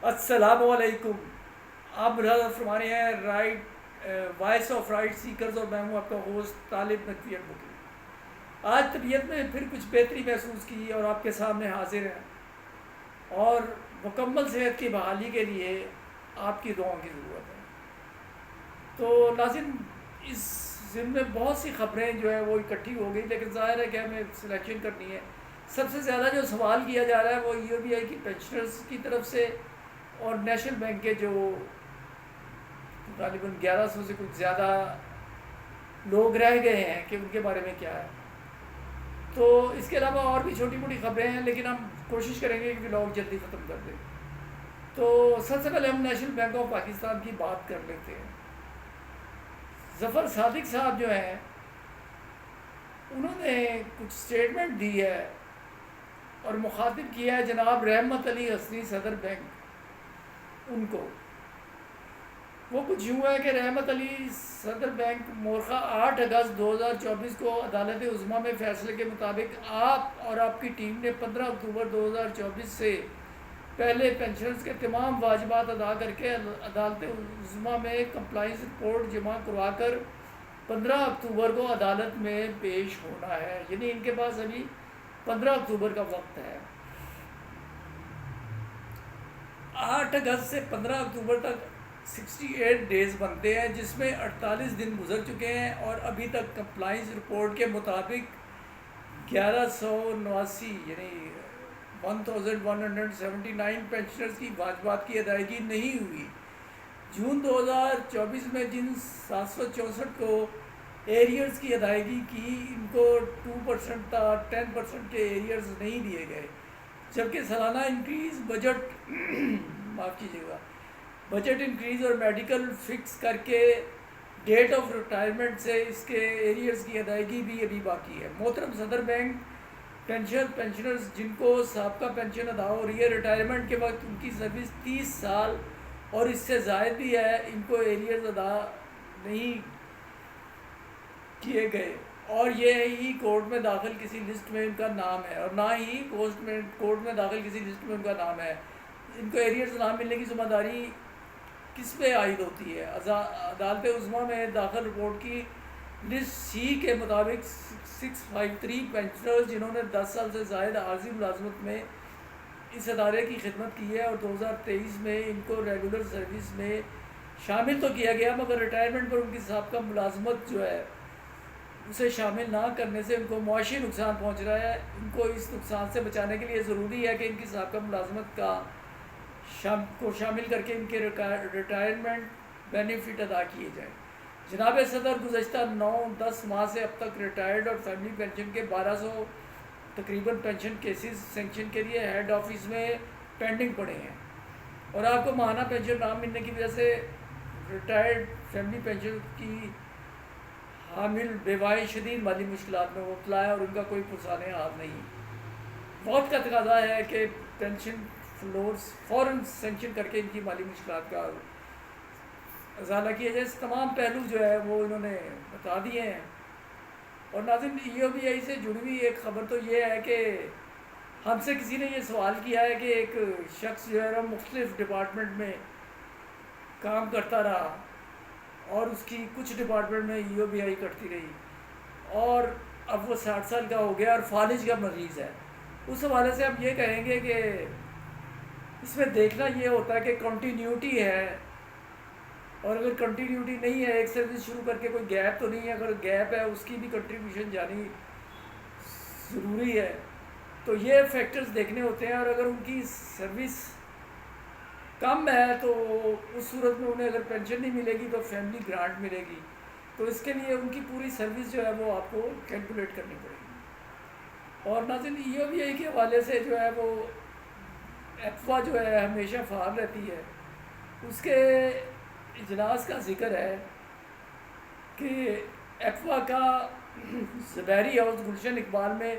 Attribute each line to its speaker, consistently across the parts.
Speaker 1: السلام علیکم. آپ ملاحظہ فرما رہے ہیں وائس آف رائٹ سیکرز، اور میں ہوں آپ کا ہوسٹ طالب نقوی بکی. آج طبیعت میں پھر کچھ بہتری محسوس کی اور آپ کے سامنے حاضر ہیں، اور مکمل صحت کی بحالی کے لیے آپ کی دعاؤں کی ضرورت ہے. تو ناظرین، اس ضمن میں بہت سی خبریں جو ہیں وہ اکٹھی ہو گئی، لیکن ظاہر ہے کہ ہمیں سلیکشن کرنی ہے. سب سے زیادہ جو سوال کیا جا رہا ہے وہ ای او بی آئی کی پینشنرز کی طرف سے، اور نیشنل بینک کے جو غالباً 1100 سے کچھ زیادہ لوگ رہ گئے ہیں کہ ان کے بارے میں کیا ہے. تو اس کے علاوہ اور بھی چھوٹی موٹی خبریں ہیں، لیکن ہم کوشش کریں گے کہ لوگ جلدی ختم کر دیں. تو سب سے پہلے ہم نیشنل بینک آف پاکستان کی بات کر لیتے ہیں. ظفر صادق صاحب جو ہیں، انہوں نے کچھ سٹیٹمنٹ دی ہے اور مخاطب کیا ہے جناب رحمت علی حسنی صدر بینک ان کو. وہ کچھ یوں ہے کہ رحمت علی صدر بینک مورخہ 8 اگست 2024 کو عدالت عظمیٰ میں فیصلے کے مطابق آپ اور آپ کی ٹیم نے 15 اکتوبر 2024 سے پہلے پینشنرز کے تمام واجبات ادا کر کے عدالت عظمیٰ میں کمپلائنس رپورٹ جمع کروا کر 15 اکتوبر کو عدالت میں پیش ہونا ہے. یعنی ان کے پاس ابھی 15 اکتوبر کا وقت ہے. 8 اگست سے 15 اکتوبر تک 68 ڈیز بنتے ہیں، جس میں 48 دن گزر چکے ہیں، اور ابھی تک کمپلائنس رپورٹ کے مطابق 1189 یعنی 1179 پینشنرز کی واجبات کی ادائیگی نہیں ہوئی. جون 2024 میں جن 764 کو ایریئرز کی ادائیگی کی، ان کو 2% تا 10% کے ایریئرز نہیں دیے گئے، جبکہ سالانہ انکریز معاف کیجیے گا بجٹ انکریز اور میڈیکل فکس کر کے ڈیٹ آف ریٹائرمنٹ سے اس کے ایریئرز کی ادائیگی بھی ابھی باقی ہے. محترم صدر بینک، پینشنرز جن کو سابقہ پینشن ادا ہو رہی ہے، ریٹائرمنٹ کے وقت ان کی سروس 30 سال اور اس سے زائد بھی ہے، ان کو ایریئرز ادا نہیں کیے گئے، اور یہ ہی کورٹ میں داخل کسی لسٹ میں ان کا نام ہے، اور نہ ہی کورٹ میں داخل کسی لسٹ میں ان کا نام ہے. ان کو ایریئرز نہ ملنے کی ذمہ داری کس پہ عائد ہوتی ہے؟ عدالت عظمیٰ میں داخل رپورٹ کی لسٹ سی کے مطابق 653 پینشنرز جنہوں نے 10 سال سے زائد عارضی ملازمت میں اس ادارے کی خدمت کی ہے، اور 2023 میں ان کو ریگولر سروس میں شامل تو کیا گیا، مگر ریٹائرمنٹ پر ان کی سابقہ ملازمت جو ہے اسے شامل نہ کرنے سے ان کو معاشی نقصان پہنچ رہا ہے. ان کو اس نقصان سے بچانے کے لیے ضروری ہے کہ ان کی سابقہ ملازمت کو شامل کر کے ان کے ریٹائرمنٹ بینیفٹ ادا کیے جائیں. جناب صدر، گزشتہ 9-10 ماہ سے اب تک ریٹائرڈ اور فیملی پینشن کے 1200 تقریباً پینشن کیسز سینکشن کے لیے ہیڈ آفس میں پینڈنگ پڑے ہیں، اور آپ کو ماہانہ پینشن نہ ملنے کی وجہ سے ریٹائرڈ فیملی پینشن کی حامل بیوائیں شدید مالی مشکلات میں مبتلا ہے، اور ان کا کوئی پرسان حال نہیں. وقت کا تقاضا ہے کہ پینشن فلورز فوراً سینکشن کر کے ان کی مالی مشکلات کا ازالہ کیا جائے. تمام پہلو جو ہے وہ انہوں نے بتا دیے ہیں. اور ناظرین، ای او بی آئی سے جڑی ہوئی ایک خبر تو یہ ہے کہ ہم سے کسی نے یہ سوال کیا ہے کہ ایک شخص جو ہے نا مختلف ڈپارٹمنٹ میں کام کرتا رہا، اور اس کی کچھ ڈپارٹمنٹ میں ای او بی آئی کٹتی رہی، اور اب وہ 60 سال کا ہو گیا اور فالج کا مریض ہے. اس حوالے سے ہم یہ کہیں گے کہ اس میں دیکھنا یہ ہوتا ہے کہ کنٹینیوٹی ہے، اور اگر کنٹینیوٹی نہیں ہے، ایک سروس شروع کر کے کوئی گیپ تو نہیں ہے. اگر گیپ ہے اس کی بھی کنٹریبیوشن جانی ضروری ہے. تو یہ فیکٹرز دیکھنے ہوتے ہیں، اور اگر ان کی سروس کم ہے تو اس صورت میں انہیں اگر پینشن نہیں ملے گی تو فیملی گرانٹ ملے گی. تو اس کے لیے ان کی پوری سروس جو ہے وہ آپ کو کیلکولیٹ کرنی پڑے گی. اور ناظرین، ای او بی آئی کے حوالے سے جو ہے وہ ایپوا جو ہے ہمیشہ فعال رہتی ہے. اس کے اجلاس کا ذکر ہے کہ ایپوا کا زبیری ہاؤس گلشن اقبال میں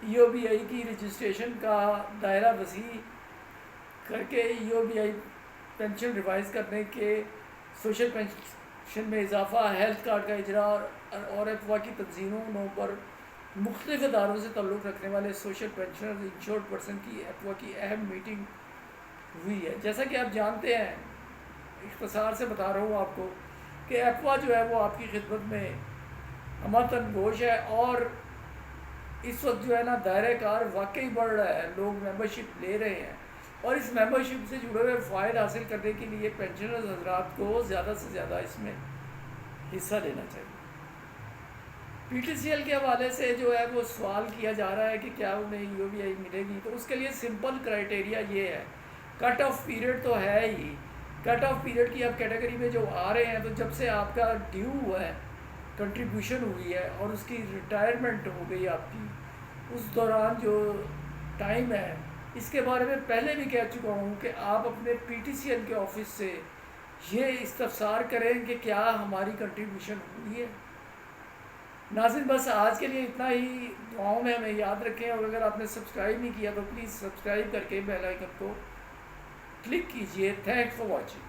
Speaker 1: ای او بی آئی کی رجسٹریشن کا دائرہ وسیع کر کے ای او بی آئی پینشن ریوائز کرنے کے، سوشل پینشن میں اضافہ، ہیلتھ کارڈ کا اجرا، اور ایپوا کی تنظیموں پر مختلف اداروں سے تعلق رکھنے والے سوشل پینشنرز انشورڈ پرسن کی ایپوا کی اہم میٹنگ ہوئی ہے. جیسا کہ آپ جانتے ہیں، اختصار سے بتا رہا ہوں آپ کو، کہ ایپوا جو ہے وہ آپ کی خدمت میں ہمتن گوش ہے، اور اس وقت جو ہے نا دائرہ کار واقعی بڑھ رہا ہے، لوگ ممبرشپ لے رہے ہیں، اور اس ممبرشپ سے جڑے ہوئے فوائد حاصل کرنے کے لیے پینشنرز حضرات کو زیادہ سے زیادہ اس میں حصہ لینا چاہیے. پی ٹی سی ایل کے حوالے سے جو ہے وہ سوال کیا جا رہا ہے کہ کیا انہیں یو بی آئی ملے گی، تو اس کے لیے سمپل کرائٹیریا یہ ہے، کٹ آف پیریڈ تو ہے ہی. کٹ آف پیریڈ کی اب کیٹیگری میں جو آ رہے ہیں، تو جب سے آپ کا ڈیو ہوا ہے، کنٹریبیوشن ہوئی ہے، اور اس کی ریٹائرمنٹ ہو گئی آپ کی، اس دوران جو ٹائم ہے، اس کے بارے میں پہلے بھی کہہ چکا ہوں کہ آپ اپنے پی ٹی سی ایل کے آفس سے یہ استفسار کریں کہ کیا ہماری کنٹریبیوشن ہوئی ہے. ناظرین، بس آج کے لیے اتنا ہی. دعاؤں میں ہمیں یاد رکھیں، اور اگر آپ نے سبسکرائب نہیں کیا تو پلیز سبسکرائب کر کے بیل آئیکن کو کلک کیجئے. Thanks for watching.